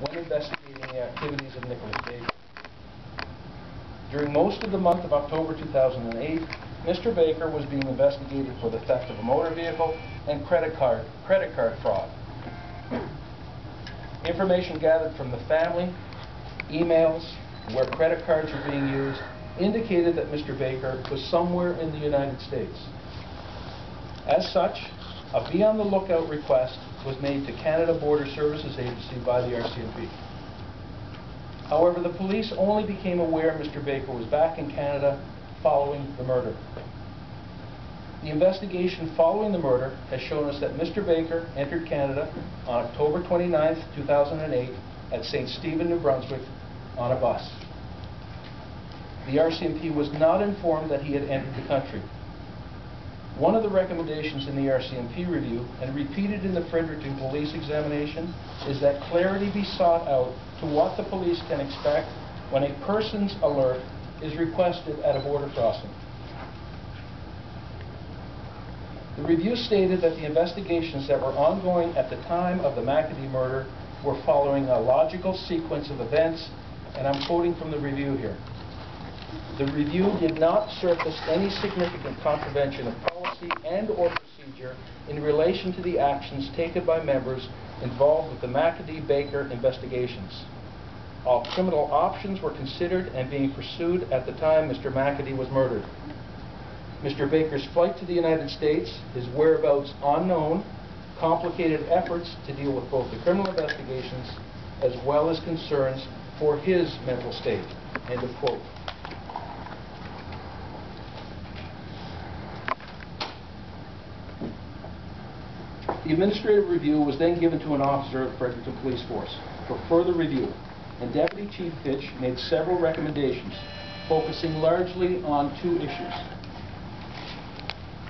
when investigating the activities of Nicholas Baker. During most of the month of October 2008, Mr. Baker was being investigated for the theft of a motor vehicle and credit card fraud. Information gathered from the family, emails, where credit cards were being used, indicated that Mr. Baker was somewhere in the United States. As such, a be on the lookout request was made to Canada Border Services Agency by the RCMP. However, the police only became aware Mr. Baker was back in Canada following the murder. The investigation following the murder has shown us that Mr. Baker entered Canada on October 29, 2008 at St. Stephen, New Brunswick on a bus. The RCMP was not informed that he had entered the country. One of the recommendations in the RCMP review, and repeated in the Fredericton police examination, is that clarity be sought out to what the police can expect when a person's alert is requested at a border crossing. The review stated that the investigations that were ongoing at the time of the McAdee murder were following a logical sequence of events, and I'm quoting from the review here. The review did not surface any significant contravention of policy and or procedure in relation to the actions taken by members involved with the McAdee-Baker investigations. All criminal options were considered and being pursued at the time Mr. McAdee was murdered. Mr. Baker's flight to the United States, his whereabouts unknown, complicated efforts to deal with both the criminal investigations as well as concerns for his mental state. End of quote. The administrative review was then given to an officer of the Fredericton Police Force for further review, and Deputy Chief Fitch made several recommendations, focusing largely on two issues.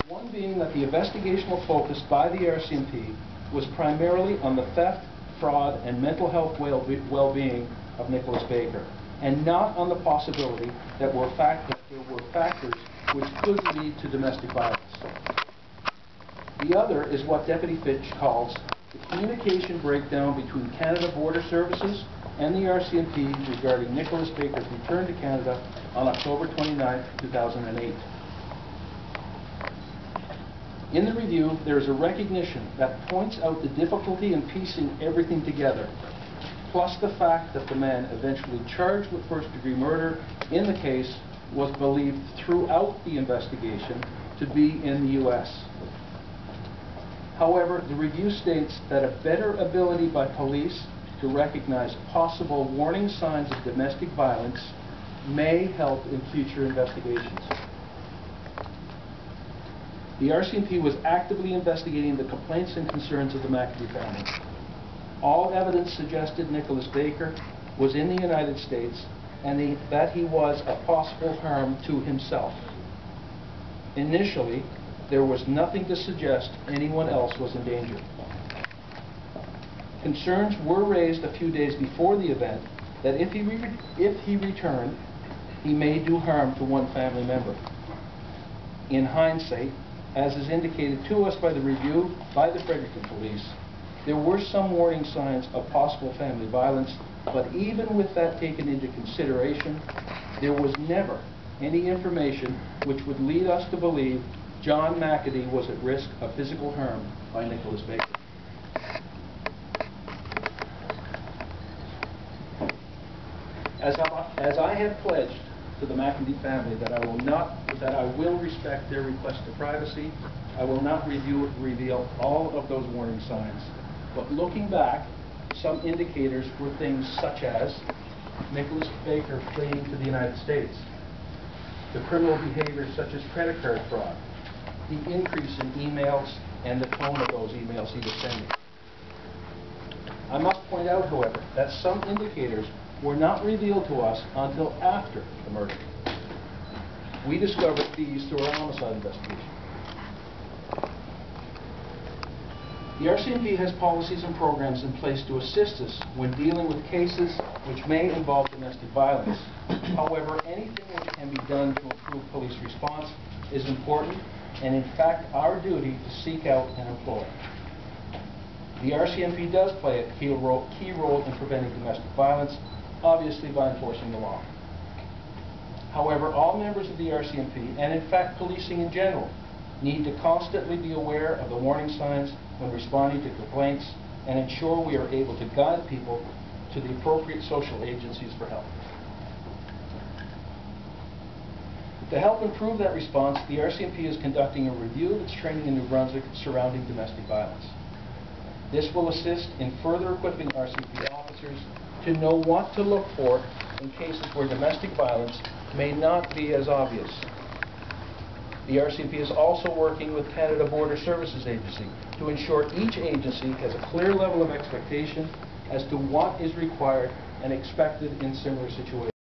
One being that the investigational focus by the RCMP was primarily on the theft, fraud, and mental health well-being of Nicholas Baker, and not on the possibility that there were factors which could lead to domestic violence. The other is what Deputy Fitch calls the communication breakdown between Canada Border Services and the RCMP regarding Nicholas Baker's return to Canada on October 29, 2008. In the review, there is a recognition that points out the difficulty in piecing everything together, plus the fact that the man eventually charged with first-degree murder in the case was believed throughout the investigation to be in the U.S. However, the review states that a better ability by police to recognize possible warning signs of domestic violence may help in future investigations. The RCMP was actively investigating the complaints and concerns of the McAdee family. All evidence suggested Nicholas Baker was in the United States and that he was a possible harm to himself. Initially, there was nothing to suggest anyone else was in danger. Concerns were raised a few days before the event that if he returned, he may do harm to one family member. In hindsight, as is indicated to us by the review by the Fredericton Police, there were some warning signs of possible family violence, but even with that taken into consideration, there was never any information which would lead us to believe John McAdee was at risk of physical harm by Nicholas Baker. As I have pledged to the McAdee family that I will respect their request to privacy, I will not reveal all of those warning signs. But looking back, some indicators were things such as Nicholas Baker fleeing to the United States, the criminal behavior such as credit card fraud, the increase in emails and the tone of those emails he was sending. I must point out, however, that some indicators were not revealed to us until after the murder. We discovered these through our homicide investigation. The RCMP has policies and programs in place to assist us when dealing with cases which may involve domestic violence. However, anything which can be done to improve police response is important and in fact our duty to seek out and employ. The The RCMP does play a key role in preventing domestic violence, obviously by enforcing the law. However, all members of the RCMP, and in fact policing in general, need to constantly be aware of the warning signs when responding to complaints and ensure we are able to guide people to the appropriate social agencies for help. To help improve that response, the RCMP is conducting a review of its training in New Brunswick surrounding domestic violence. This will assist in further equipping RCMP officers to know what to look for in cases where domestic violence may not be as obvious. The RCMP is also working with Canada Border Services Agency to ensure each agency has a clear level of expectation as to what is required and expected in similar situations.